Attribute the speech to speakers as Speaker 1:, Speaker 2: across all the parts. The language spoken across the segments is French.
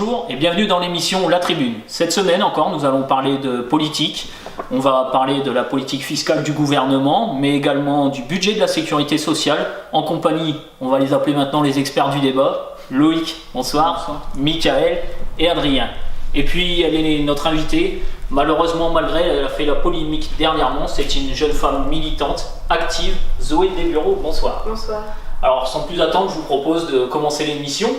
Speaker 1: bonjour et bienvenue dans l'émission La Tribune. Cette semaine encore, nous allons parler de politique. On va parler de la politique fiscale du gouvernement, mais également du budget de la sécurité sociale, en compagnie, on va les appeler maintenant les experts du débat, Loïc, bonsoir, Michael et Adrien. Et puis, elle est notre invitée. Malheureusement, malgré elle a fait la polémique dernièrement, c'est une jeune femme militante, active, Zoé Desbureaux, bonsoir.
Speaker 2: Bonsoir.
Speaker 1: Alors, sans plus attendre, je vous propose de commencer l'émission.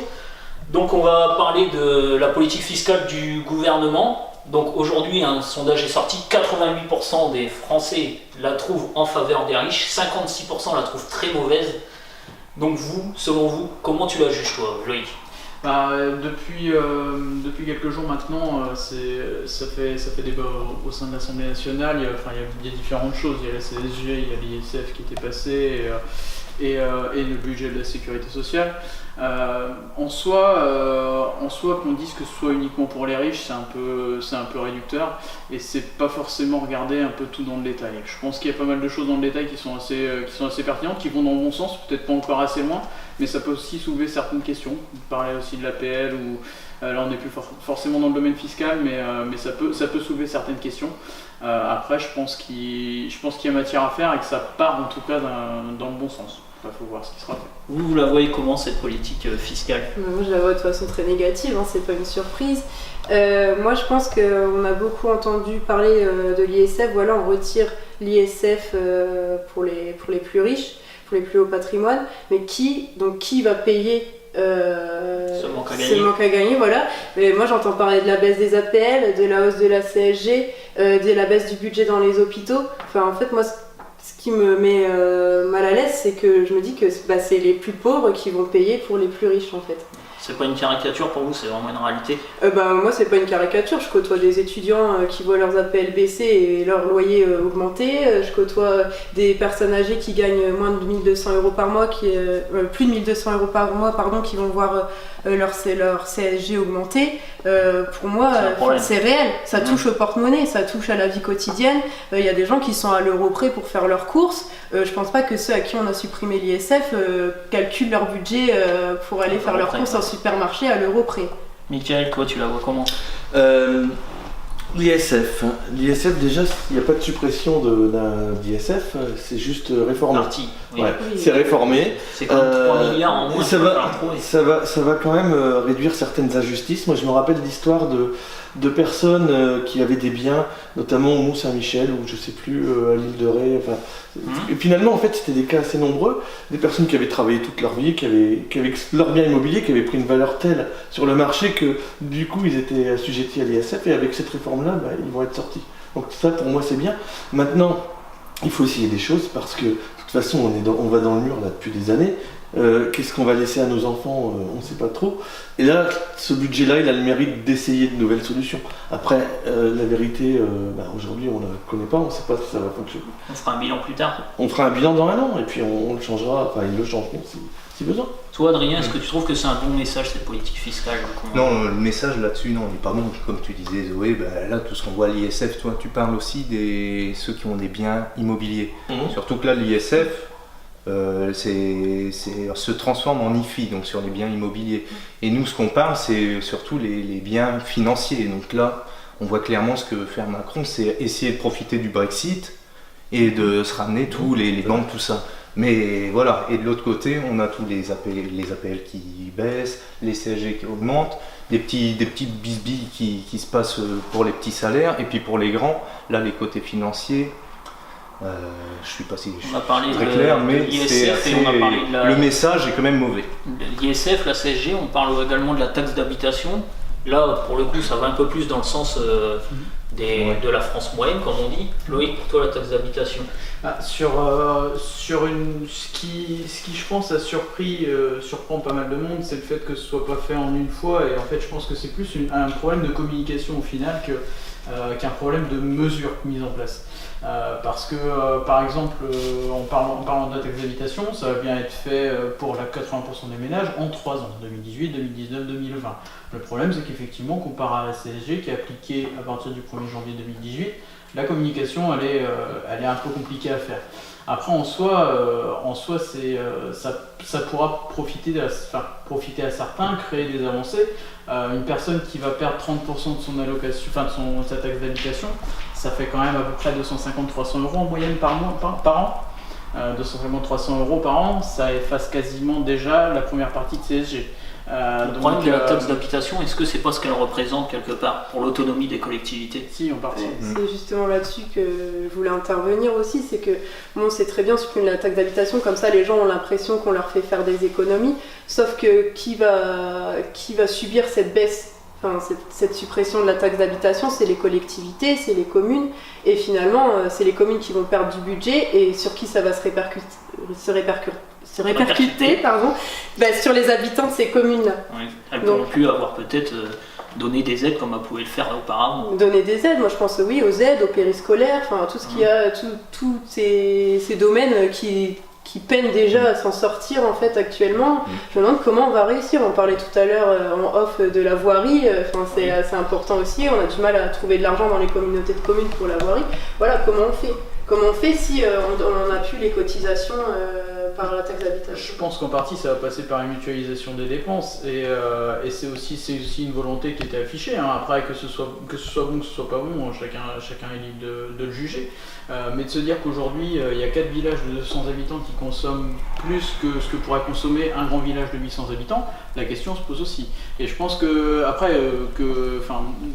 Speaker 1: Donc, on va parler de la politique fiscale du gouvernement. Donc, aujourd'hui, un sondage est sorti, 88% des Français la trouvent en faveur des riches, 56% la trouvent très mauvaise. Donc, vous, selon vous, comment tu la juges, toi, Loïc ?
Speaker 3: Depuis quelques jours maintenant, ça fait débat au sein de l'Assemblée nationale. Il y a différentes choses. Il y a la CSG, il y a l'ISF qui était passé et le budget de la sécurité sociale. En soi, qu'on dise que ce soit uniquement pour les riches, c'est un peu réducteur et c'est pas forcément regarder un peu tout dans le détail. Je pense qu'il y a pas mal de choses dans le détail qui sont assez pertinentes, qui vont dans le bon sens, peut-être pas encore assez loin, mais ça peut aussi soulever certaines questions. Vous parlez aussi de l'APL ou là on n'est plus forcément dans le domaine fiscal, mais ça peut soulever certaines questions. Après, je pense qu'il y a matière à faire et que ça part en tout cas dans le bon sens. Il faut voir ce qui sera fait.
Speaker 1: Vous la voyez comment, cette politique fiscale ?
Speaker 2: Moi, je la vois de toute façon très négative, c'est pas une surprise. Moi, je pense qu'on a beaucoup entendu parler de l'ISF. Voilà, on retire l'ISF pour les plus riches, pour les plus hauts patrimoines. Mais qui va payer
Speaker 1: Ce manque
Speaker 2: à gagner, voilà. Mais moi, j'entends parler de la baisse des APL, de la hausse de la CSG, de la baisse du budget dans les hôpitaux. Enfin, en fait, moi, ce qui me met mal à l'aise, c'est que je me dis que c'est les plus pauvres qui vont payer pour les plus riches, en fait.
Speaker 1: C'est pas une caricature pour vous, c'est vraiment une réalité ?
Speaker 2: Moi, c'est pas une caricature. Je côtoie des étudiants qui voient leurs APL baisser et leur loyer augmenter. Je côtoie des personnes âgées qui gagnent moins de 1200 € par mois, plus de 1200 € par mois, qui vont voir leur CSG augmenter. Pour moi, c'est réel. Ça touche au porte-monnaie, ça touche à la vie quotidienne. Il y a des gens qui sont à l'euro près pour faire leurs courses. Je pense pas que ceux à qui on a supprimé l'ISF calculent leur budget pour aller faire leurs courses en supermarché à l'euro près.
Speaker 1: Michael, toi tu la vois comment ?
Speaker 4: L'ISF, déjà, il n'y a pas de suppression d'ISF, c'est juste réformé.
Speaker 1: Parti, oui.
Speaker 4: Ouais, c'est réformé.
Speaker 1: C'est quand même 3 milliards en moins.
Speaker 4: Ça va quand même réduire certaines injustices. Moi, je me rappelle l'histoire de personnes qui avaient des biens, notamment au Mont-Saint-Michel ou je sais plus, à l'île de Ré. Et finalement, en fait, c'était des cas assez nombreux. Des personnes qui avaient travaillé toute leur vie, qui avaient leur bien immobilier, qui avaient pris une valeur telle sur le marché que du coup, ils étaient assujettis à l'ISF. Et avec cette réforme-là, ils vont être sortis. Donc ça, pour moi, c'est bien. Maintenant, il faut essayer des choses parce que de toute façon, on va dans le mur là depuis des années. Qu'est-ce qu'on va laisser à nos enfants, on ne sait pas trop. Et là, ce budget-là, il a le mérite d'essayer de nouvelles solutions. Après, la vérité, aujourd'hui, on ne la connaît pas, on ne sait pas si ça va fonctionner.
Speaker 1: On fera un bilan plus tard.
Speaker 4: On fera un bilan dans 1 an, et puis on le changera, ils le changeront si besoin.
Speaker 1: Toi, Adrien, est-ce que tu trouves que c'est un bon message, cette politique fiscale ?
Speaker 5: Non, le message là-dessus, non, il n'est pas bon. Comme tu disais, Zoé, là, tout ce qu'on voit à l'ISF, toi, tu parles aussi de ceux qui ont des biens immobiliers. Surtout que là, l'ISF, se transforme en IFI, donc sur les biens immobiliers. Et nous, ce qu'on parle, c'est surtout les biens financiers. Donc là, on voit clairement ce que veut faire Macron, c'est essayer de profiter du Brexit et de se ramener tous les banques, tout ça. Mais voilà, et de l'autre côté, on a tous les APL qui baissent, les CSG qui augmentent, des petits bisbilles qui se passent pour les petits salaires, et puis pour les grands, là, les côtés financiers. Je ne suis pas si très clair, mais le message est quand même mauvais.
Speaker 1: L'ISF, la CSG, on parle également de la taxe d'habitation. Là, pour le coup, ça va un peu plus dans le sens de la France moyenne, comme on dit. Loïc, pour toi, la taxe d'habitation ?
Speaker 3: Ce qui, je pense, surprend pas mal de monde, c'est le fait que ce soit pas fait en une fois. Et en fait, je pense que c'est plus un problème de communication au final qu'un problème de mesure mise en place. Parce que, par exemple, en parlant de la taxe d'habitation, ça va bien être fait pour la 80% des ménages en 3 ans, 2018, 2019, 2020. Le problème, c'est qu'effectivement, comparé à la CSG qui est appliquée à partir du 1er janvier 2018, la communication, elle est un peu compliquée à faire. Après, en soi ça pourra profiter à certains, créer des avancées. Une personne qui va perdre 30% de son allocation, de sa taxe d'habitation, ça fait quand même à peu près 250-300 € en moyenne par an. 250-300 € par an, ça efface quasiment déjà la première partie de CSG.
Speaker 1: Le problème de la taxe d'habitation, est-ce que c'est pas ce qu'elle représente quelque part pour l'autonomie des collectivités?
Speaker 3: Si, en partie.
Speaker 2: C'est justement là-dessus que je voulais intervenir aussi, c'est que bon, c'est très bien supprimer la taxe d'habitation, comme ça les gens ont l'impression qu'on leur fait faire des économies, sauf que qui va subir cette baisse, cette suppression de la taxe d'habitation, c'est les collectivités, c'est les communes, et finalement c'est les communes qui vont perdre du budget et sur qui ça va se répercuter sur les habitants de ces communes-là.
Speaker 1: Oui. Elles pourront plus avoir peut-être donné des aides comme elles pouvaient le faire auparavant.
Speaker 2: Donner des aides, moi je pense oui aux aides, aux périscolaires, tout ce qu'il y a, tous ces domaines qui peinent déjà à s'en sortir en fait actuellement. Je me demande comment on va réussir. On parlait tout à l'heure en off de la voirie, c'est assez important aussi. On a du mal à trouver de l'argent dans les communautés de communes pour la voirie. Voilà, comment on fait? Comment on fait si on n'a plus les cotisations par la taxe d'habitation?
Speaker 3: Je pense qu'en partie ça va passer par une mutualisation des dépenses et c'est aussi une volonté qui était affichée. Après que ce soit bon, que ce soit pas bon, chacun est libre de le juger. Mais de se dire qu'aujourd'hui il y a 4 villages de 200 habitants qui consomment plus que ce que pourrait consommer un grand village de 800 habitants, la question se pose aussi. Et je pense que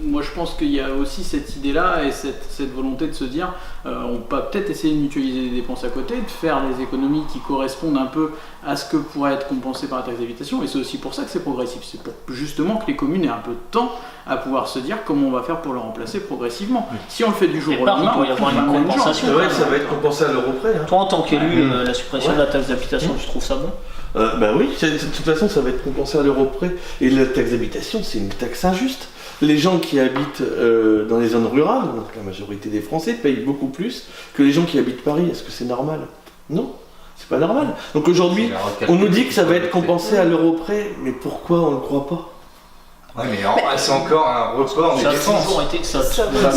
Speaker 3: moi je pense qu'il y a aussi cette idée-là et cette volonté de se dire on peut peut-être essayer de mutualiser les dépenses à côté, de faire des économies qui correspondent un peu à ce que pourrait être compensé par la taxe d'habitation, et c'est aussi pour ça que c'est progressif, c'est pour justement que les communes aient un peu de temps à pouvoir se dire comment on va faire pour le remplacer progressivement. Si on le fait du jour au lendemain,
Speaker 1: il doit y avoir une compensation.
Speaker 4: C'est vrai que ça va être compensé à l'euro près.
Speaker 1: Toi en tant qu'élu, la suppression de la taxe d'habitation, tu trouves ça bon?
Speaker 4: Oui, de toute façon ça va être compensé à l'euro près. Et la taxe d'habitation, c'est une taxe injuste. Les gens qui habitent dans les zones rurales, donc la majorité des Français, payent beaucoup plus que les gens qui habitent Paris. Est-ce que c'est normal? Non, c'est pas normal. Donc aujourd'hui, on nous dit que ça va être compensé à l'euro près, mais pourquoi on ne le croit pas?
Speaker 5: Ouais, mais c'est encore un report des dépenses.
Speaker 1: Ça a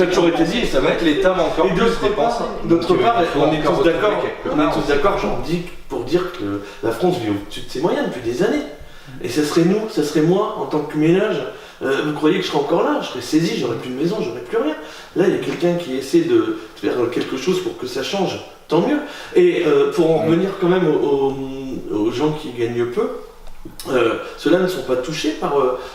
Speaker 1: toujours été
Speaker 5: ça va être l'État va encore plus dépenser.
Speaker 4: D'autre part, on est tous d'accord, pour dire que la France vit au-dessus de ses moyens depuis des années. Et ça serait moi, en tant que ménage, vous croyez que je serais encore là? Je serais saisi, j'aurais plus de maison, j'aurais plus rien. Là, il y a quelqu'un qui essaie de faire quelque chose pour que ça change, tant mieux. Et pour en revenir quand même aux gens qui gagnent peu, ceux-là ne sont pas touchés par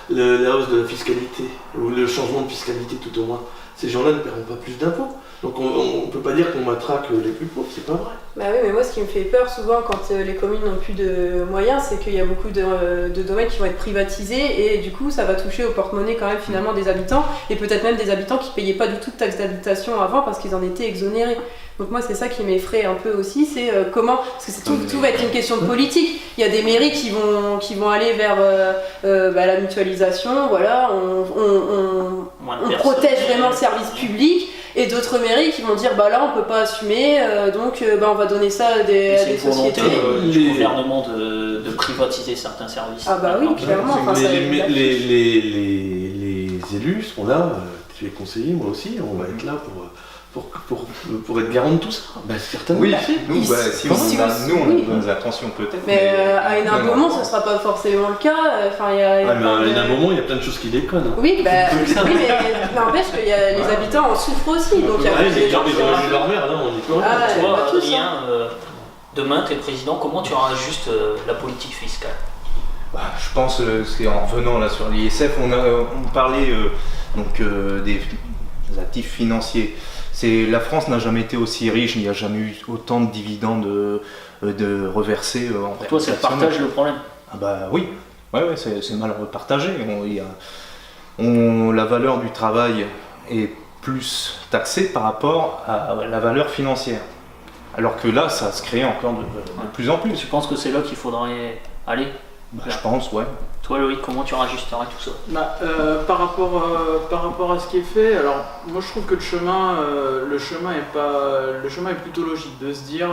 Speaker 4: la hausse de la fiscalité, ou le changement de fiscalité tout au moins. Ces gens-là ne paieront pas plus d'impôts. Donc on ne peut pas dire qu'on matraque les plus pauvres, c'est pas vrai.
Speaker 2: Bah oui, mais moi ce qui me fait peur souvent quand les communes n'ont plus de moyens, c'est qu'il y a beaucoup de domaines qui vont être privatisés et du coup ça va toucher au porte-monnaie quand même finalement des habitants et peut-être même des habitants qui payaient pas du tout de taxe d'habitation avant parce qu'ils en étaient exonérés. Donc moi c'est ça qui m'effraie un peu aussi, c'est comment, parce que tout va être une question de politique. Il y a des mairies qui vont aller vers la mutualisation, voilà, on protège vraiment le service public. Et d'autres mairies qui vont dire bah là on peut pas assumer donc on va donner ça à des sociétés.
Speaker 1: Du gouvernement de privatiser certains services.
Speaker 2: Ah bah oui, clairement.
Speaker 4: Les élus sont là, tu es conseiller, moi aussi, on va être là pour être garant de tout ça. Bah, certainement.
Speaker 5: Oui, nous on donne attention peut-être.
Speaker 2: Mais à Hénin-Beaumont, ce ne sera pas forcément le cas.
Speaker 4: Mais à Hénin-Beaumont, il y a plein de choses qui déconnent.
Speaker 2: Oui, mais n'empêche que les habitants en souffrent aussi. Donc il y a
Speaker 4: des gens qui ont leur mère, là, on y peut rien.
Speaker 1: Toi, Adrien, demain, tu es président, comment tu réajustes la politique fiscale?
Speaker 5: Je pense qu'en revenant là sur l'ISF, on parlait des actifs financiers. La France n'a jamais été aussi riche, il n'y a jamais eu autant de dividendes de reversés.
Speaker 1: Pour toi, ça partage le problème?
Speaker 5: Ah bah oui, c'est mal repartagé. La valeur du travail est plus taxée par rapport à la valeur financière. Alors que là, ça se crée encore de plus en plus.
Speaker 1: Tu penses que c'est là qu'il faudrait aller?
Speaker 5: Je pense, ouais.
Speaker 1: Toi Loïc, comment tu rajusterais tout ça?
Speaker 3: Par rapport à ce qui est fait, alors moi je trouve que le chemin est plutôt logique de se dire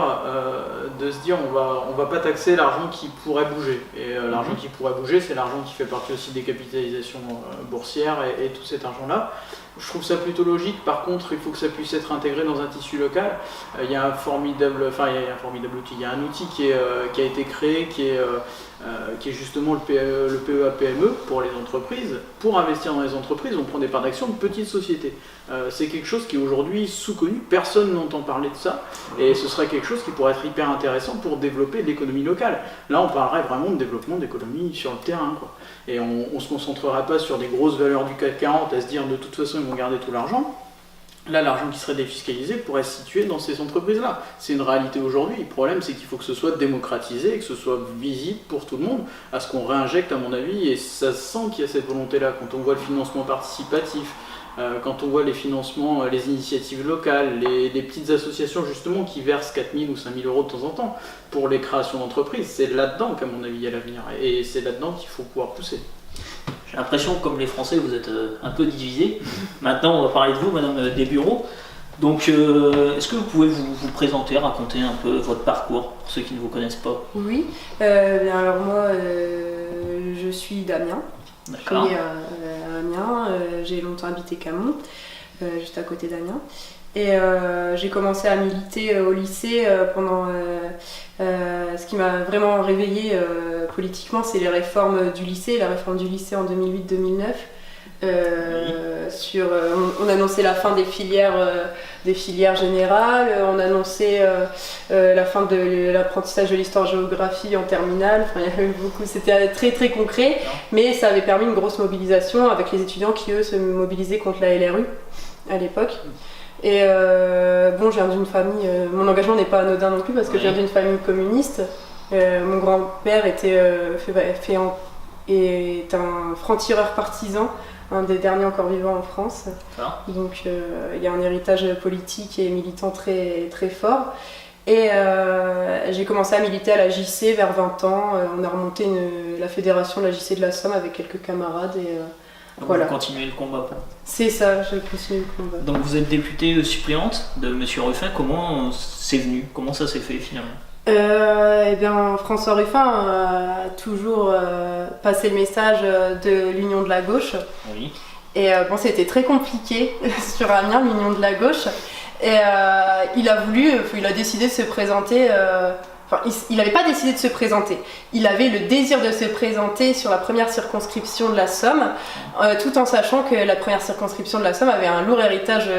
Speaker 3: on va pas taxer l'argent qui pourrait bouger. Et l'argent qui pourrait bouger, c'est l'argent qui fait partie aussi des capitalisations boursières et tout cet argent-là. Je trouve ça plutôt logique. Par contre, il faut que ça puisse être intégré dans un tissu local. Il y a un formidable outil. Il y a un outil qui a été créé, qui est justement le PEA-PME pour les entreprises. Pour investir dans les entreprises, on prend des parts d'actions de petites sociétés. C'est quelque chose qui est aujourd'hui sous-connu. Personne n'entend parler de ça. Et ce serait quelque chose qui pourrait être hyper intéressant pour développer l'économie locale. Là, on parlerait vraiment de développement d'économie sur le terrain, quoi. Et on ne se concentrerait pas sur des grosses valeurs du CAC 40 à se dire de toute façon ils vont garder tout l'argent. Là, l'argent qui serait défiscalisé pourrait se situer dans ces entreprises-là. C'est une réalité aujourd'hui. Le problème, c'est qu'il faut que ce soit démocratisé et que ce soit visible pour tout le monde, à ce qu'on réinjecte, à mon avis, et ça se sent qu'il y a cette volonté-là. Quand on voit le financement participatif, quand on voit les financements, les initiatives locales, les petites associations justement qui versent 4 000 ou 5 000 euros de temps en temps pour les créations d'entreprises, c'est là-dedans qu'à mon avis il y a l'avenir. Et c'est là-dedans qu'il faut pouvoir pousser.
Speaker 1: J'ai l'impression que comme les Français, vous êtes un peu divisés. Maintenant, on va parler de vous, Madame Desbureaux. Donc, est-ce que vous pouvez vous présenter, raconter un peu votre parcours, pour ceux qui ne vous connaissent pas?
Speaker 2: Oui, bien alors moi, je suis d'Amiens.
Speaker 1: D'accord.
Speaker 2: Je suis à Amiens, j'ai longtemps habité Camon, juste à côté d'Amiens. Et j'ai commencé à militer au lycée pendant... ce qui m'a vraiment réveillée politiquement, c'est les réformes du lycée, la réforme du lycée en 2008-2009. On annonçait la fin des filières générales, on annonçait la fin de l'apprentissage de l'histoire-géographie en terminale. Enfin, il y avait beaucoup, c'était très très concret, mais ça avait permis une grosse mobilisation avec les étudiants qui eux se mobilisaient contre la LRU à l'époque. Et bon, je viens d'une famille, mon engagement n'est pas anodin non plus parce que je viens d'une famille communiste. Mon grand-père est un franc-tireur partisan, un des derniers encore vivants en France. Donc il y a un héritage politique et militant très, très fort. Et j'ai commencé à militer à la JC vers 20 ans. On a remonté la fédération de la JC de la Somme avec quelques camarades. Et voilà.
Speaker 1: Vous continuez le combat.
Speaker 2: C'est ça, j'ai continué le combat.
Speaker 1: Donc vous êtes députée suppléante de M. Ruffin. Comment c'est venu? Comment ça s'est fait finalement?
Speaker 2: Eh bien, François Ruffin a toujours passé le message de l'union de la gauche.
Speaker 1: Oui.
Speaker 2: Et bon, c'était très compliqué sur Amiens, l'union de la gauche. Et il a décidé de se présenter. Enfin, il n'avait pas décidé de se présenter. Il avait le désir de se présenter sur la première circonscription de la Somme, tout en sachant que la première circonscription de la Somme avait un lourd héritage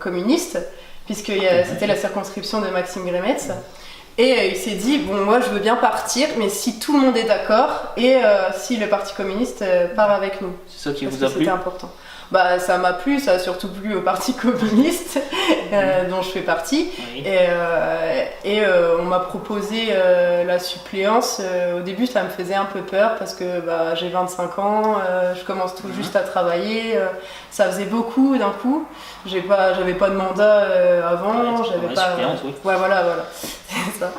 Speaker 2: communiste, puisque c'était la circonscription de Maxime Grémetz. Et il s'est dit, bon, moi je veux bien partir, mais si tout le monde est d'accord et si le Parti communiste part avec nous.
Speaker 1: C'est ça qui
Speaker 2: parce
Speaker 1: vous a
Speaker 2: que
Speaker 1: plu?
Speaker 2: C'était important. Bah, ça m'a plu, ça a surtout plu au Parti communiste dont je fais partie.
Speaker 1: Oui.
Speaker 2: Et on m'a proposé la suppléance. Au début, ça me faisait un peu peur parce que bah, j'ai 25 ans, je commence tout juste à travailler. Ça faisait beaucoup d'un coup. J'avais pas de mandat avant. J'avais pas.
Speaker 1: Suppléante, oui.
Speaker 2: Ouais, voilà. C'est ça.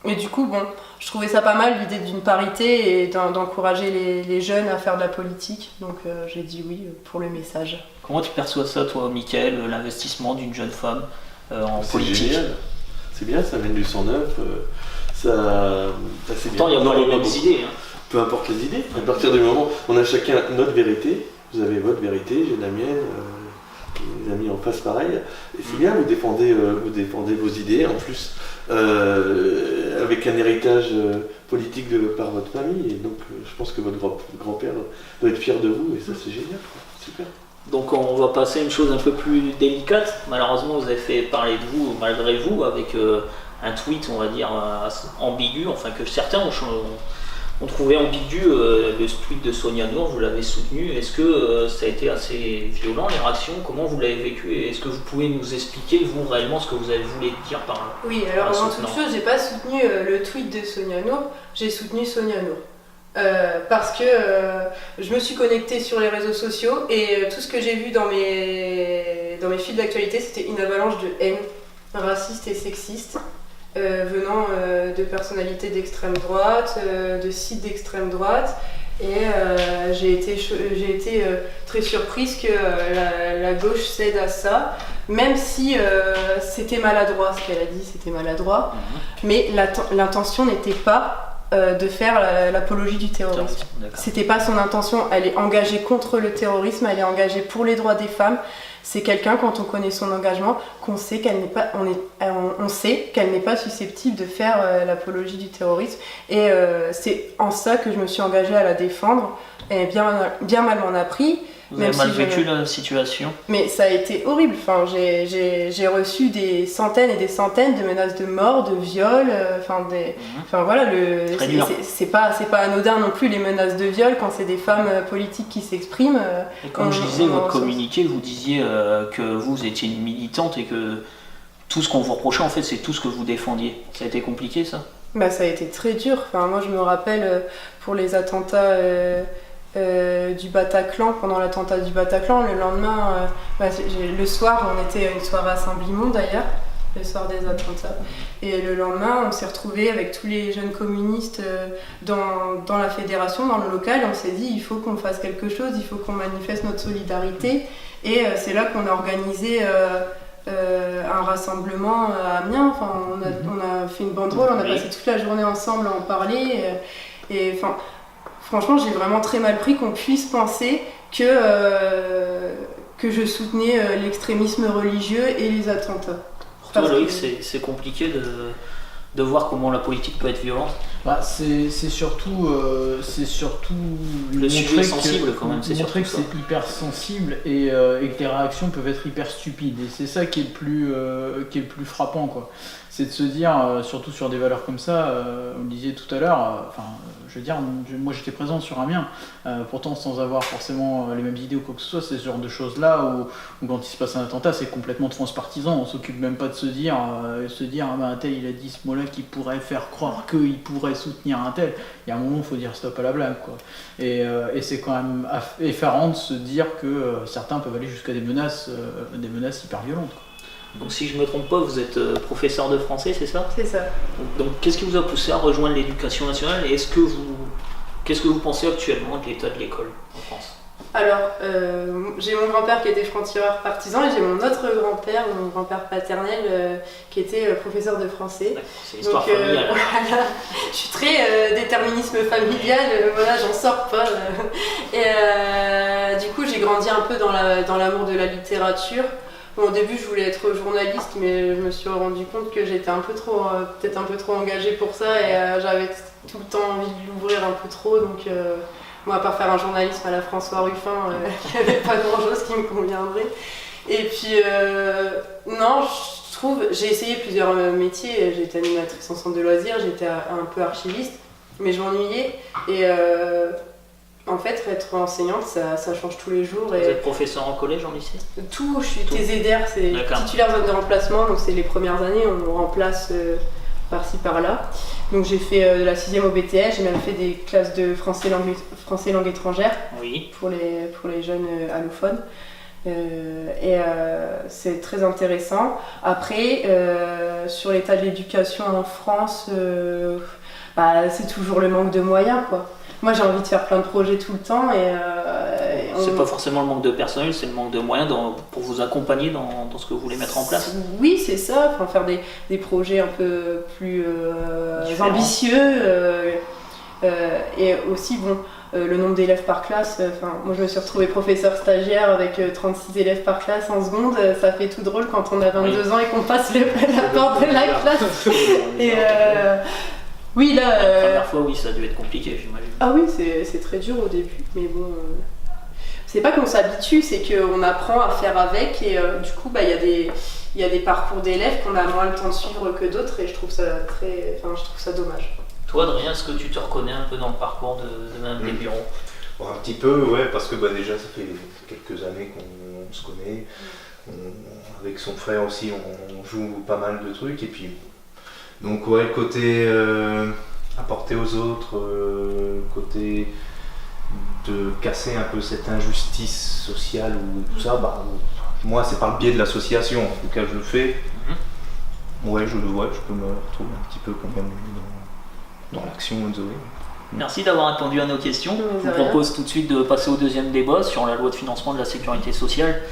Speaker 2: Et du coup, bon, je trouvais ça pas mal l'idée d'une parité et d'encourager les jeunes à faire de la politique. Donc j'ai dit oui pour le message.
Speaker 1: Comment tu perçois ça, toi, Mickaël, l'investissement d'une jeune femme en
Speaker 4: C'est
Speaker 1: politique?
Speaker 4: génial. C'est bien, ça amène du sang neuf. C'est
Speaker 1: Pourtant, il n'y a pas les mêmes idées. Hein.
Speaker 4: Peu importe les idées. À partir du moment où on a chacun notre vérité, vous avez votre vérité, j'ai la mienne. Les amis en face pareil, et c'est bien, vous défendez vos idées, en plus avec un héritage politique par votre famille, et donc je pense que votre grand-père doit être fier de vous, et ça c'est génial, quoi. Super.
Speaker 1: Donc on va passer à une chose un peu plus délicate. Malheureusement, vous avez fait parler de vous malgré vous avec un tweet, on va dire, ambigu, enfin que certains ont trouvé ambigu le tweet de Sonia Nour. Vous l'avez soutenu. Est-ce que ça a été assez violent, les réactions? Comment vous l'avez vécu? Et est-ce que vous pouvez nous expliquer, vous, réellement, ce que vous avez voulu dire par là?
Speaker 2: Oui, alors avant toute chose, j'ai pas soutenu le tweet de Sonia Nour, j'ai soutenu Sonia Nour. Parce que je me suis connectée sur les réseaux sociaux et tout ce que j'ai vu dans mes fils d'actualité, c'était une avalanche de haine raciste et sexiste. Venant de personnalités d'extrême droite, de sites d'extrême droite, et j'ai été très surprise que la gauche cède à ça, même si c'était maladroit ce qu'elle a dit, c'était maladroit, mais l'intention n'était pas de faire l'apologie du terrorisme. C'était pas son intention, elle est engagée contre le terrorisme, elle est engagée pour les droits des femmes. C'est quelqu'un, quand on connaît son engagement, qu'on sait qu'elle n'est pas, on sait qu'elle n'est pas susceptible de faire l'apologie du terrorisme. Et c'est en ça que je me suis engagée à la défendre. Et bien mal m'en a pris.
Speaker 1: Vous avez mal vécu la situation? Mais
Speaker 2: ça a été horrible. Enfin, j'ai reçu des centaines et des centaines de menaces de mort, de viol. Enfin voilà, c'est pas anodin non plus les menaces de viol quand c'est des femmes politiques qui s'expriment.
Speaker 1: Et comme je lisais votre communiqué, vous disiez que vous étiez une militante et que tout ce qu'on vous reprochait, en fait, c'est tout ce que vous défendiez. Ça a été compliqué, ça? Ça
Speaker 2: a été très dur. Enfin, moi, je me rappelle pour les attentats. Du Bataclan, pendant l'attentat du Bataclan, le lendemain, le soir, on était à une soirée à Saint-Blimond d'ailleurs, le soir des attentats, et le lendemain, on s'est retrouvés avec tous les jeunes communistes dans la fédération, dans le local, on s'est dit il faut qu'on fasse quelque chose, il faut qu'on manifeste notre solidarité, et c'est là qu'on a organisé un rassemblement à Amiens. Enfin, on a fait une banderole, on a passé toute la journée ensemble à en parler, et enfin. Franchement, j'ai vraiment très mal pris qu'on puisse penser que je soutenais l'extrémisme religieux et les attentats.
Speaker 1: Pour toi, Loïc, c'est compliqué de voir comment la politique peut être violente?
Speaker 3: C'est surtout
Speaker 1: le sujet sensible quand même, c'est
Speaker 3: montrer que c'est hyper sensible et que les réactions peuvent être hyper stupides, et c'est ça qui est le plus frappant, quoi. C'est de se dire, surtout sur des valeurs comme ça, on le disait tout à l'heure, moi j'étais présent sur Amiens, pourtant sans avoir forcément les mêmes idées ou quoi que ce soit, c'est ce genre de choses là où quand il se passe un attentat, c'est complètement transpartisan, on s'occupe même pas de se dire un tel il a dit ce mot-là qui pourrait faire croire qu'il pourrait soutenir un tel. Il y a un moment où il faut dire stop à la blague, quoi. Et c'est quand même effarant de se dire que certains peuvent aller jusqu'à des menaces hyper violentes, quoi.
Speaker 1: Donc si je ne me trompe pas, vous êtes professeur de français, c'est ça?
Speaker 2: C'est ça.
Speaker 1: Donc qu'est-ce qui vous a poussé à rejoindre l'éducation nationale, et qu'est-ce que vous pensez actuellement de l'état de l'école en France?
Speaker 2: Alors, j'ai mon grand-père qui était franc-tireur partisan, et j'ai mon autre grand-père, mon grand-père paternel, qui était professeur de français.
Speaker 1: C'est l'histoire familiale.
Speaker 2: Voilà, je suis très déterminisme familial, voilà, j'en sors pas. Et du coup, j'ai grandi un peu dans l'amour de la littérature. Bon, au début, je voulais être journaliste, mais je me suis rendu compte que j'étais peut-être un peu trop engagée pour ça, et j'avais tout le temps envie de l'ouvrir un peu trop. Donc, moi, à part faire un journalisme à la François Ruffin, il n'y avait pas grand-chose qui me conviendrait. Et puis, non, je trouve, j'ai essayé plusieurs métiers. J'étais animatrice en centre de loisirs, j'étais un peu archiviste, mais je m'ennuyais. Et en fait, être enseignante, ça change tous les jours.
Speaker 1: Vous êtes professeur en collège, en lycée?
Speaker 2: Tout, je suis TZR, c'est titulaire zone de remplacement, donc c'est les premières années, on remplace par-ci par-là. Donc j'ai fait de la 6e au BTS, j'ai même fait des classes de français langue étrangère,
Speaker 1: oui,
Speaker 2: pour les jeunes allophones. C'est très intéressant. Après, sur l'état de l'éducation en France, c'est toujours le manque de moyens, quoi. Moi, j'ai envie de faire plein de projets tout le temps,
Speaker 1: c'est pas forcément le manque de personnel, c'est le manque de moyens pour vous accompagner dans ce que vous voulez mettre en place.
Speaker 2: Oui, c'est ça, faire des projets un peu plus ambitieux, et aussi le nombre d'élèves par classe. Moi, je me suis retrouvée professeur stagiaire avec 36 élèves par classe en seconde. Ça fait tout drôle quand on a 22 ans et qu'on passe la porte de la classe. Et oui, là.
Speaker 1: La première fois, oui, ça a dû être compliqué, j'imagine.
Speaker 2: Ah oui, c'est très dur au début, mais bon. C'est pas qu'on s'habitue, c'est qu'on apprend à faire avec, et du coup, il y a des parcours d'élèves qu'on a moins le temps de suivre que d'autres, et je trouve ça dommage.
Speaker 1: Toi, Adrien, est-ce que tu te reconnais un peu dans le parcours de Madame Desbureaux?
Speaker 5: Un petit peu, ouais, parce que déjà, ça fait quelques années qu'on se connaît. Avec son frère aussi, on joue pas mal de trucs, et puis. Donc ouais, le côté apporter aux autres, le côté de casser un peu cette injustice sociale ou tout ça, moi c'est par le biais de l'association, en tout cas je le fais. Ouais, je peux me retrouver un petit peu quand même dans l'action de Zoé.
Speaker 1: Merci d'avoir répondu à nos questions. Je vous propose tout de suite de passer au deuxième débat sur la loi de financement de la sécurité sociale.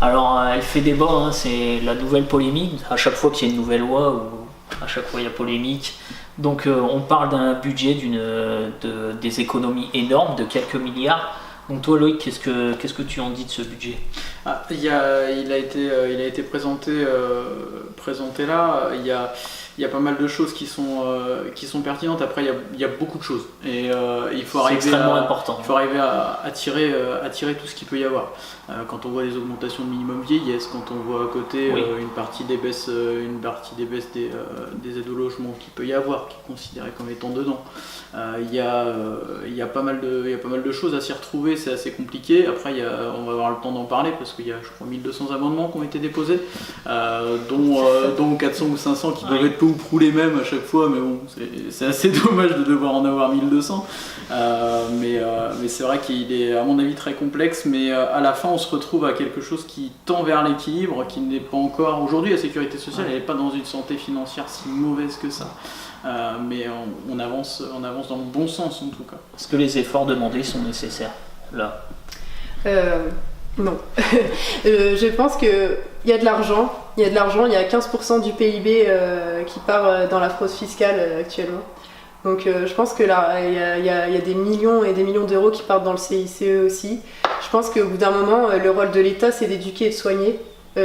Speaker 1: Alors elle fait débat, c'est la nouvelle polémique, à chaque fois qu'il y a une nouvelle loi, à chaque fois il y a polémique, Donc on parle d'un budget des économies énormes de quelques milliards. Donc toi Loïc, qu'est-ce que tu en dis de ce budget ?
Speaker 3: Il a été présenté là. Il y a pas mal de choses qui sont pertinentes. Après, il y a beaucoup de choses. Et il faut arriver
Speaker 1: important.
Speaker 3: Il faut arriver à tirer tout ce qu'il peut y avoir. Quand on voit les augmentations de minimum vieillesse, quand on voit à côté une partie des baisses des aides au logement qu'il peut y avoir, qui est considéré comme étant dedans. Il y a pas mal de choses à s'y retrouver, c'est assez compliqué. Après, on va avoir le temps d'en parler parce qu'il y a, je crois, 1200 amendements qui ont été déposés, dont 400 ou 500 qui doivent être peu ou prou les mêmes à chaque fois, mais bon, c'est assez dommage de devoir en avoir 1200. Mais c'est vrai qu'il est, à mon avis, très complexe, mais à la fin, on se retrouve à quelque chose qui tend vers l'équilibre, qui n'est pas encore... Aujourd'hui, la sécurité sociale, elle n'est pas dans une santé financière si mauvaise que ça. Mais on avance dans le bon sens en tout cas.
Speaker 1: Est-ce que les efforts demandés sont nécessaires là ?
Speaker 2: Non. Je pense qu'il y a de l'argent. Il y a 15% du PIB qui part dans la fraude fiscale actuellement. Donc je pense que là, il y a des millions et des millions d'euros qui partent dans le CICE aussi. Je pense qu'au bout d'un moment, le rôle de l'État, c'est d'éduquer et de soigner.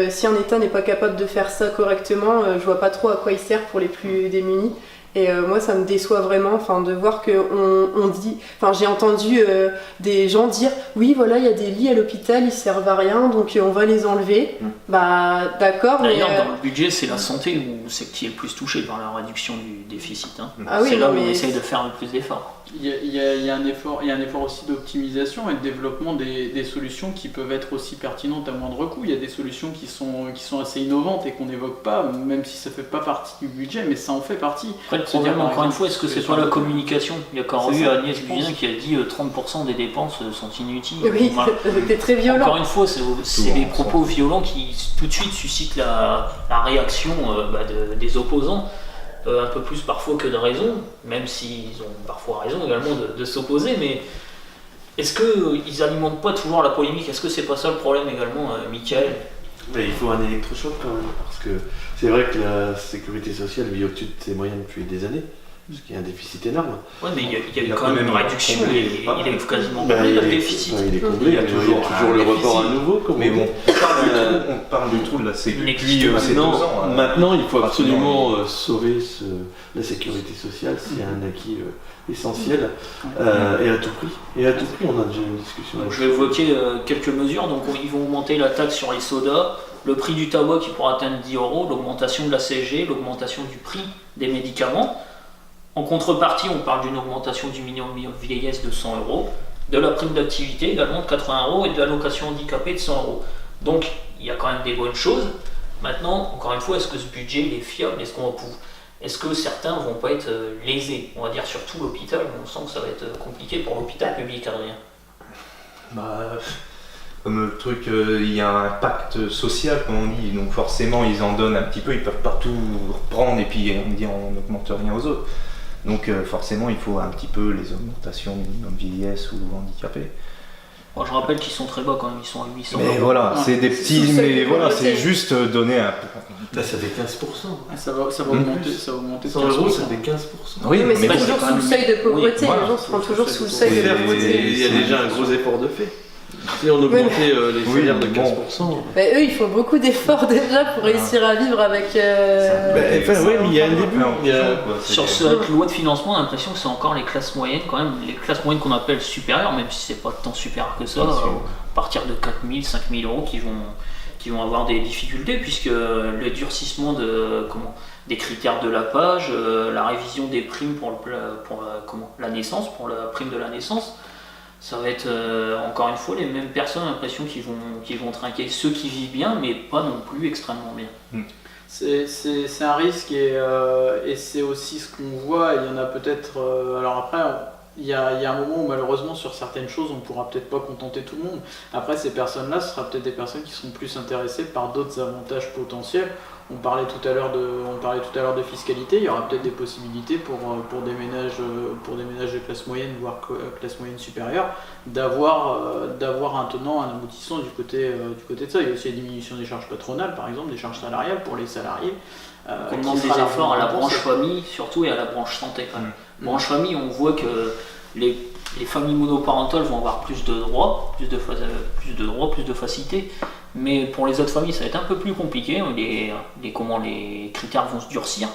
Speaker 2: Si un État n'est pas capable de faire ça correctement, je vois pas trop à quoi il sert pour les plus démunis. Et moi ça me déçoit vraiment de voir qu'on dit, j'ai entendu des gens dire oui voilà il y a des lits à l'hôpital, ils servent à rien donc on va les enlever. Bah d'accord.
Speaker 1: D'ailleurs dans le budget c'est la santé où c'est qui est le plus touché par la réduction du déficit.
Speaker 2: Ah oui,
Speaker 1: c'est là où on essaye de faire le plus d'efforts.
Speaker 3: Il y a un effort aussi d'optimisation et de développement des solutions qui peuvent être aussi pertinentes à moindre coût. Il y a des solutions qui sont assez innovantes et qu'on n'évoque pas, même si ça ne fait pas partie du budget, mais ça en fait partie.
Speaker 1: Après, le problème, encore une fois, est-ce que c'est pas la communication ? Il y a quand même eu Agnès Buzyn qui a dit 30% des dépenses sont inutiles.
Speaker 2: Oui, c'était très violent.
Speaker 1: Encore une fois, c'est des propos violents qui tout de suite suscitent la réaction des opposants. Un peu plus parfois que de raison, même s'ils ont parfois raison également de s'opposer, mais est-ce qu'ils alimentent pas toujours la polémique ? Est-ce que c'est pas ça le problème également, Michael ?
Speaker 4: Mais il faut un électrochoc quand même, parce que c'est vrai que la sécurité sociale vit au-dessus de ses moyens depuis des années, parce qu'il y a un déficit énorme.
Speaker 1: Ouais, mais il y a quand même une réduction, il est quasiment comblé le déficit.
Speaker 4: Il est comblé, il y a toujours le report à nouveau.
Speaker 5: Mais bon, on parle du trou de la sécurité depuis 2 ans.
Speaker 4: Maintenant, il faut absolument sauver la sécurité sociale, c'est un acquis essentiel, et à tout prix. Et à tout prix, on a déjà une discussion.
Speaker 1: Donc, je vais évoquer quelques mesures. Donc, ils vont augmenter la taxe sur les sodas, le prix du tabac qui pourra atteindre 10 €, l'augmentation de la CSG, l'augmentation du prix des médicaments. En contrepartie, on parle d'une augmentation du minimum vieillesse de 100 €, de la prime d'activité également de 80 € et de l'allocation handicapée de 100 €. Donc, il y a quand même des bonnes choses. Maintenant, encore une fois, est-ce que ce budget il est fiable ? Est-ce que certains vont pas être lésés ? On va dire surtout l'hôpital, on sent que ça va être compliqué pour l'hôpital public, Adrien.
Speaker 5: Comme le truc, il y a un pacte social, comme on dit, donc forcément ils en donnent un petit peu, ils peuvent pas tout reprendre et puis on dit on n'augmente rien aux autres. Donc forcément il faut un petit peu les augmentations minimum vieillesse ou handicapés.
Speaker 1: Bon, je rappelle qu'ils sont très bas quand même, ils sont à 800 €.
Speaker 5: Mais voilà, c'est des petits, mais voilà, c'est juste donner un peu.
Speaker 4: Là, ça fait 15%.
Speaker 3: Ça va augmenter.
Speaker 4: 100 €, ça fait 15%.
Speaker 2: Oui, mais c'est
Speaker 1: bon,
Speaker 2: toujours sous le seuil de pauvreté, les gens se rendent toujours sous le seuil de pauvreté.
Speaker 4: Il y a déjà un gros effort de fait. Si on augmentait les salaires de 15%.
Speaker 2: Mais eux, ils font beaucoup d'efforts déjà pour réussir à vivre avec.
Speaker 4: Oui, mais il y a un début.
Speaker 1: Sur cette loi de financement, on a l'impression que c'est encore les classes moyennes, quand même, les classes moyennes qu'on appelle supérieures, même si c'est pas tant supérieur que ça, à partir de 4 000, 5 000 € qui vont avoir des difficultés, puisque le durcissement des critères de la page, la révision des primes pour la naissance, pour la prime de la naissance, ça va être encore une fois les mêmes personnes, l'impression qu'ils vont trinquer. Ceux qui vivent bien, mais pas non plus extrêmement bien.
Speaker 3: C'est un risque et c'est aussi ce qu'on voit. Il y en a peut-être. Alors après, il y a un moment où malheureusement sur certaines choses, on ne pourra peut-être pas contenter tout le monde. Après, ces personnes-là, ce sera peut-être des personnes qui seront plus intéressées par d'autres avantages potentiels. On parlait tout à l'heure de fiscalité. Il y aura peut-être des possibilités pour des ménages de classe moyenne, voire classe moyenne supérieure, d'avoir un tenant, un aboutissant du côté de ça. Il y a aussi la diminution des charges patronales, par exemple, des charges salariales pour les salariés.
Speaker 1: On demande des efforts à la branche famille, surtout, et à la branche santé. Branche famille, on voit que les familles monoparentales vont avoir plus de droits, plus de facilité. Mais pour les autres familles, ça va être un peu plus compliqué. Les critères vont se durcir.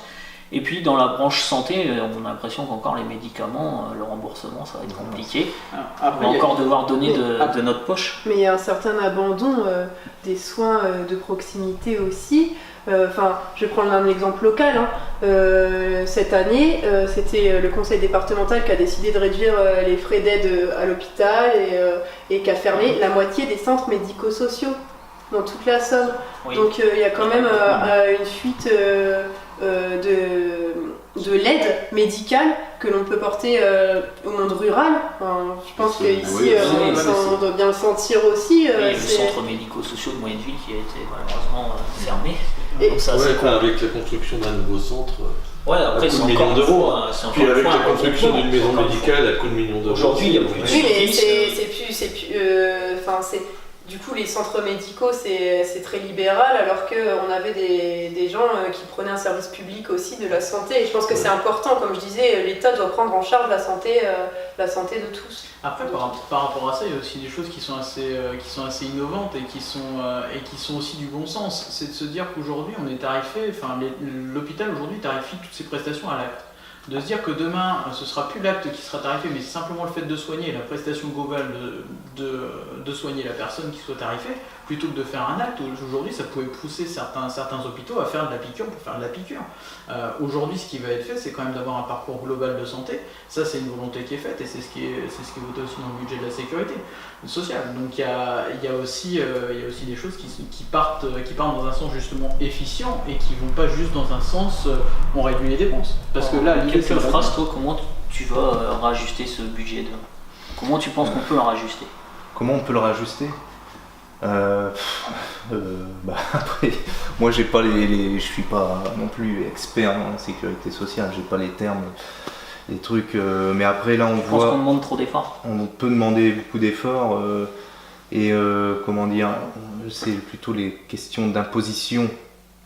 Speaker 1: Et puis dans la branche santé, on a l'impression qu'encore les médicaments, le remboursement, ça va être compliqué.
Speaker 3: Après,
Speaker 1: on va encore devoir donner de notre poche.
Speaker 2: Mais il y a un certain abandon des soins de proximité aussi. Je vais prendre un exemple local. Cette année, c'était le conseil départemental qui a décidé de réduire les frais d'aide à l'hôpital et qui a fermé la moitié des centres médico-sociaux dans toute la Somme.
Speaker 1: Oui.
Speaker 2: Donc il y a quand même une fuite de l'aide médicale que l'on peut porter au monde rural. Je pense qu'ici, on doit bien le sentir aussi.
Speaker 1: Il y a le centre médico-social de Moyenneville qui a été malheureusement fermé. Donc ça,
Speaker 6: avec la construction d'un nouveau centre.
Speaker 1: Ouais, après c'est encore
Speaker 6: d'euros. Puis avec la
Speaker 1: un
Speaker 6: construction
Speaker 1: gros
Speaker 6: d'une maison
Speaker 1: plan,
Speaker 6: médicale à coût de millions d'euros.
Speaker 1: Aujourd'hui, il y a plus de
Speaker 2: Oui, mais
Speaker 1: services.
Speaker 2: du coup, les centres médicaux, c'est très libéral, alors qu'on avait des gens qui prenaient un service public aussi de la santé. Et je pense que c'est important, comme je disais, l'État doit prendre en charge la santé de tous.
Speaker 3: Après, par rapport à ça, il y a aussi des choses qui sont assez innovantes et qui sont aussi du bon sens. C'est de se dire qu'aujourd'hui, on est tarifé, l'hôpital aujourd'hui tarifie toutes ses prestations à l'acte. De se dire que demain, ce sera plus l'acte qui sera tarifé, mais c'est simplement le fait de soigner, la prestation globale de soigner la personne qui soit tarifée, plutôt que de faire un acte. Aujourd'hui, ça pouvait pousser certains hôpitaux à faire de la piqûre pour faire de la piqûre. Aujourd'hui, ce qui va être fait, c'est quand même d'avoir un parcours global de santé. Ça, c'est une volonté qui est faite et c'est ce qui est voté aussi dans le budget de la sécurité sociale. Donc il y a aussi des choses qui partent dans un sens justement efficient et qui vont pas juste dans un sens on réduit les dépenses. Parce que là,
Speaker 1: quelques phrases, toi, comment tu vas rajuster ce budget Comment tu penses qu'on peut le rajuster?
Speaker 5: Comment on peut le rajuster? Après, moi je suis pas non plus expert en sécurité sociale, j'ai pas les termes, les trucs, mais après là on voit.
Speaker 1: Je pense qu'on demande trop d'efforts.
Speaker 5: On peut demander beaucoup d'efforts comment dire, c'est plutôt les questions d'imposition.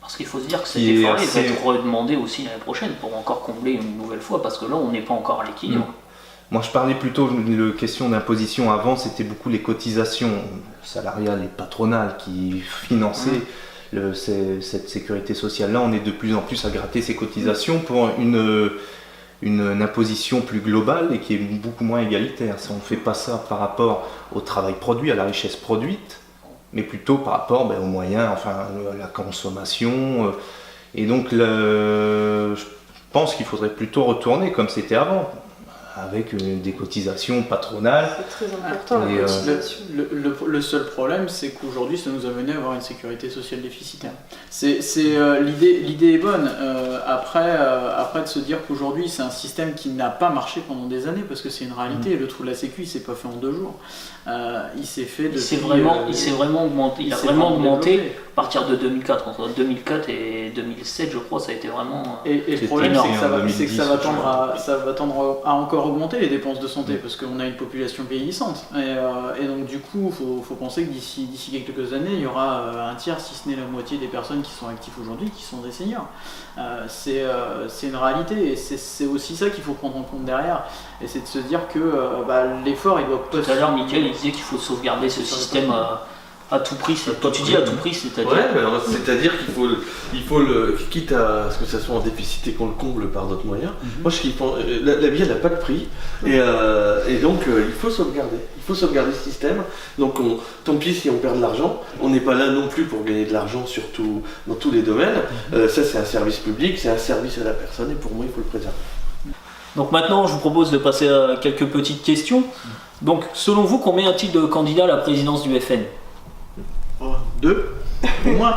Speaker 1: Parce qu'il faut se dire que cet effort va être redemandé aussi l'année prochaine pour encore combler une nouvelle fois, parce que là on n'est pas encore à l'équilibre.
Speaker 5: Moi je parlais plutôt de question d'imposition. Avant c'était beaucoup les cotisations salariales et patronales qui finançaient cette sécurité sociale. Là on est de plus en plus à gratter ces cotisations pour une imposition plus globale et qui est beaucoup moins égalitaire. On ne fait pas ça par rapport au travail produit, à la richesse produite, mais plutôt par rapport aux moyens, à la consommation. Et donc je pense qu'il faudrait plutôt retourner comme c'était avant, avec des cotisations patronales.
Speaker 2: C'est très important, la cotisation.
Speaker 3: Le seul problème, c'est qu'aujourd'hui, ça nous a mené à avoir une sécurité sociale déficitaire. L'idée est bonne. Après, de se dire qu'aujourd'hui, c'est un système qui n'a pas marché pendant des années, parce que c'est une réalité. Le trou de la Sécu, il s'est pas fait en 2 jours. Il s'est fait depuis...
Speaker 1: Il s'est vraiment augmenté. Il a vraiment augmenté à partir de 2004. Entre 2004 et 2007, je crois, ça a été vraiment...
Speaker 3: Et le problème, c'est que ça va tendre à encore augmenter les dépenses de santé, parce qu'on a une population vieillissante. Et donc, du coup, il faut penser que d'ici quelques années, il y aura un tiers, si ce n'est la moitié des personnes qui sont actives aujourd'hui, qui sont des seniors. C'est une réalité, et c'est aussi ça qu'il faut prendre en compte derrière. Et c'est de se dire que l'effort, il doit pas...
Speaker 1: Tout à l'heure, Mickaël, il disait qu'il faut sauvegarder ce système à tout prix. Toi, tu dis à tout prix, c'est-à-dire...
Speaker 6: C'est-à-dire qu'il faut quitte à ce que ça soit en déficit et qu'on le comble par d'autres moyens. Moi, la vie, elle n'a pas de prix, et donc il faut sauvegarder. Il faut sauvegarder ce système. Donc, tant pis si on perd de l'argent. On n'est pas là non plus pour gagner de l'argent, surtout dans tous les domaines. Ça, c'est un service public, c'est un service à la personne, et pour moi, il faut le préserver.
Speaker 1: Donc maintenant, je vous propose de passer à quelques petites questions. Donc, selon vous, combien y a-t-il de candidats à la présidence du FN?
Speaker 6: 2
Speaker 3: Au moins.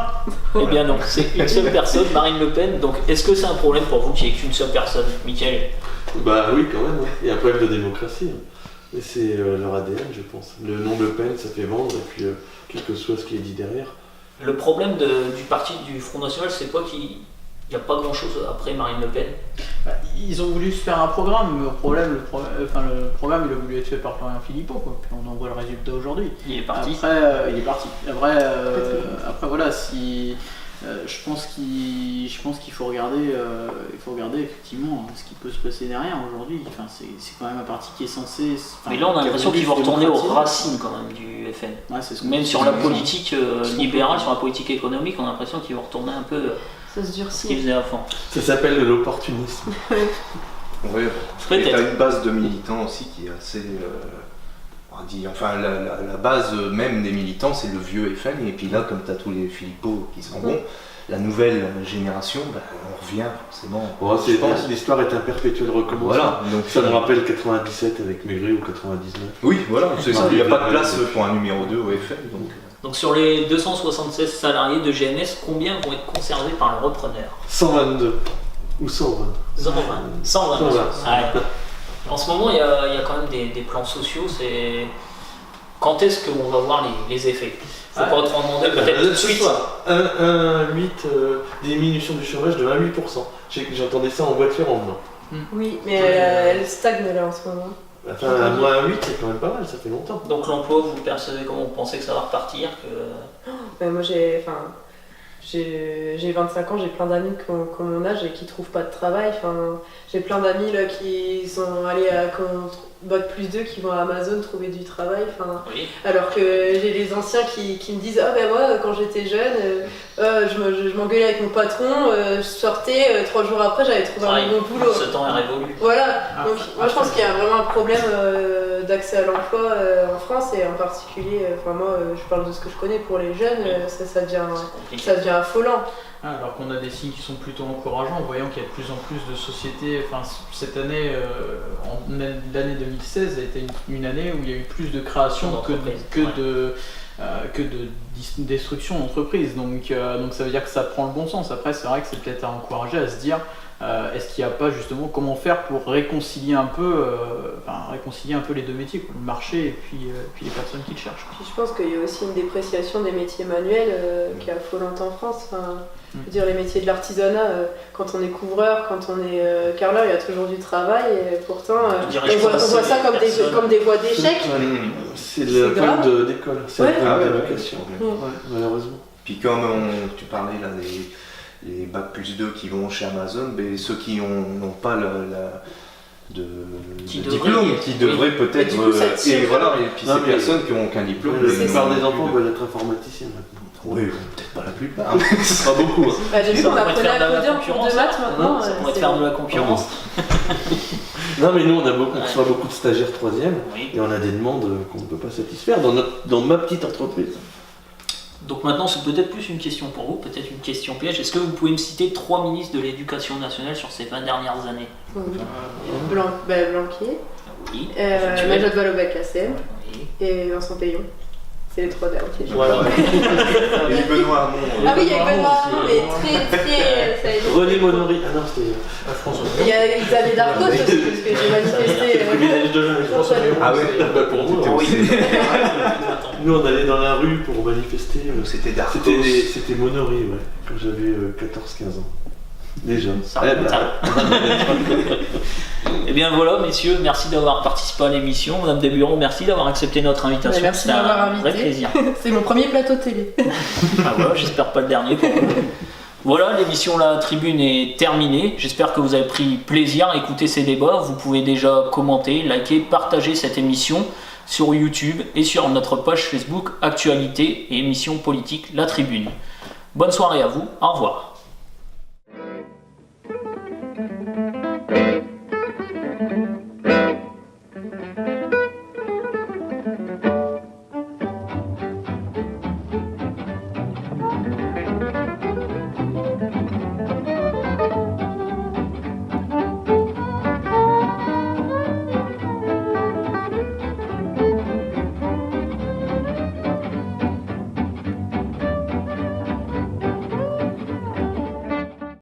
Speaker 1: Eh bien non, c'est une seule personne, Marine Le Pen. Donc, est-ce que c'est un problème pour vous qu'il n'y ait qu'une seule personne, Mickaël?
Speaker 6: Bah oui, quand même. Il y a un problème de démocratie. Et c'est leur ADN, je pense. Le nom Le Pen, ça fait vendre, et puis quel que soit ce qui est dit derrière.
Speaker 1: Le problème du parti du Front National, c'est quoi qu'il n'y a pas grand-chose après Marine Le Pen.
Speaker 3: Ils ont voulu se faire un programme, mais le programme il a voulu être fait par Florian Philippot, quoi. Puis on en voit le résultat aujourd'hui.
Speaker 1: Il est parti.
Speaker 3: Après, il est parti. Après voilà, si je pense qu'il faut regarder, effectivement ce qui peut se passer derrière aujourd'hui. Enfin, c'est quand même un parti qui est censé.
Speaker 1: Mais là, on a l'impression qu'ils vont retourner aux racines quand même du FN.
Speaker 3: Ouais, c'est
Speaker 1: même sur la politique libérale, sur la politique économique, on a l'impression qu'ils vont retourner un peu
Speaker 2: Ça se
Speaker 1: ce
Speaker 2: durcit.
Speaker 1: qu'ils faisaient avant.
Speaker 6: Ça s'appelle de l'opportunisme.
Speaker 5: Ouais,
Speaker 1: Peut-être.
Speaker 5: et t'as une base de militants aussi qui est assez. Enfin, la base même des militants, c'est le vieux FN, et puis là, comme t'as tous les Philippot qui s'en vont, la nouvelle génération, on revient forcément.
Speaker 6: Bon,
Speaker 5: je pense.
Speaker 6: l'histoire est un perpétuel recommencement.
Speaker 5: Voilà, donc
Speaker 6: Ça me rappelle 97 avec Maigret ou 99.
Speaker 5: Oui, voilà, c'est ça. Il n'y a pas de place
Speaker 6: Ouais.
Speaker 5: pour un numéro 2 au FN. Donc.
Speaker 1: Donc sur les 276 salariés de GNS, combien vont être conservés par le repreneur?
Speaker 6: 122 ou 120.
Speaker 1: 120.
Speaker 6: 120.
Speaker 1: Ouais. En ce moment, il y a quand même des plans sociaux. C'est quand est-ce qu'on va voir les effets? Faut pas trop en demander peut-être tout de suite.
Speaker 6: 1,8 diminution du chômage de 1,8%. J'entendais ça en voiture en venant.
Speaker 2: Oui, mais elle stagne là en ce moment.
Speaker 6: Enfin, à moins 1,8, c'est quand même pas mal, ça fait longtemps.
Speaker 1: Donc l'emploi, vous le percevez comment? Vous pensez que ça va repartir
Speaker 2: Moi j'ai 25 ans, j'ai plein d'amis qui ont mon âge et qui trouvent pas de travail. Enfin, j'ai plein d'amis là qui sont allés à Bac plus 2 qui vont à Amazon trouver du travail. Enfin,
Speaker 1: Oui.
Speaker 2: alors que j'ai des anciens qui me disent ah ben moi quand j'étais jeune, je m'engueulais avec mon patron, je sortais 3 jours après j'avais trouvé un bon boulot.
Speaker 1: Ce temps est révolu.
Speaker 2: Voilà. Donc moi je pense qu'il y a vraiment un problème d'accès à l'emploi en France et en particulier, moi je parle de ce que je connais pour les jeunes, ça devient affolant.
Speaker 3: Alors qu'on a des signes qui sont plutôt encourageants, en voyant qu'il y a de plus en plus de sociétés. Enfin, cette année, l'année 2016 a été une année où il y a eu plus de création que de destruction d'entreprises. Donc ça veut dire que ça prend le bon sens. Après, c'est vrai que c'est peut-être à encourager à se dire est-ce qu'il n'y a pas justement comment faire pour réconcilier un peu les deux métiers, quoi, le marché et puis les personnes qui le cherchent.
Speaker 2: Puis je pense qu'il y a aussi une dépréciation des métiers manuels qui est affolante en France. Je veux dire, les métiers de l'artisanat, quand on est couvreur, quand on est carreleur, il y a toujours du travail et pourtant on voit ça comme des voies d'échec.
Speaker 6: C'est le problème d'école, c'est le problème d'éducation, malheureusement.
Speaker 5: Puis comme tu parlais là les Bac plus 2 qui vont chez Amazon, mais ceux qui n'ont pas de diplôme, qui devraient peut-être. Et voilà, et puis ces personnes qui n'ont aucun diplôme.
Speaker 6: La plupart des enfants veulent être informaticiens maintenant.
Speaker 5: Oui, peut-être pas la plupart.
Speaker 6: Pas beaucoup.
Speaker 2: J'ai vu qu'on apprenait à coder en cours de maths maintenant.
Speaker 1: Ça pourrait te faire de la concurrence.
Speaker 6: Non mais nous on reçoit beaucoup de stagiaires 3e
Speaker 1: Oui.
Speaker 6: et on a des demandes qu'on ne peut pas satisfaire dans ma petite entreprise.
Speaker 1: Donc maintenant, c'est peut-être plus une question pour vous, peut-être une question piège. Est-ce que vous pouvez me citer 3 ministres de l'Éducation nationale sur ces 20 dernières années?
Speaker 2: Blanquier,
Speaker 1: Oui.
Speaker 2: Majot Vallaud-Belkacem
Speaker 1: Oui.
Speaker 2: et Vincent Payon. C'est les 3 derniers.
Speaker 6: Voilà.
Speaker 5: Et Benoît Hamon.
Speaker 2: Ah oui, il y a Benoît Hamon, mais très.
Speaker 6: René Monory. Ah non, c'était
Speaker 3: François.
Speaker 2: Il y a Xavier Darcos aussi, parce que j'ai manifesté.
Speaker 6: privilège de l'un.
Speaker 2: François Léon.
Speaker 5: Ah ouais,
Speaker 6: Pour moi,
Speaker 1: Oui.
Speaker 6: nous on allait dans la rue pour manifester.
Speaker 5: C'était Darcos.
Speaker 6: C'était Monory, ouais, quand j'avais 14-15 ans. Déjà.
Speaker 1: Ça remonte, Eh bien voilà, messieurs, merci d'avoir participé à l'émission. Madame Desbureaux, merci d'avoir accepté notre invitation.
Speaker 2: Merci
Speaker 1: C'était
Speaker 2: de m'avoir
Speaker 1: un vrai
Speaker 2: invité.
Speaker 1: plaisir.
Speaker 2: C'est mon premier plateau télé.
Speaker 1: Ah voilà, j'espère pas le dernier pour vous. Voilà, l'émission La Tribune est terminée. J'espère que vous avez pris plaisir à écouter ces débats. Vous pouvez déjà commenter, liker, partager cette émission sur YouTube et sur notre page Facebook Actualité et émission politique La Tribune. Bonne soirée à vous, au revoir.
Speaker 7: Thank you.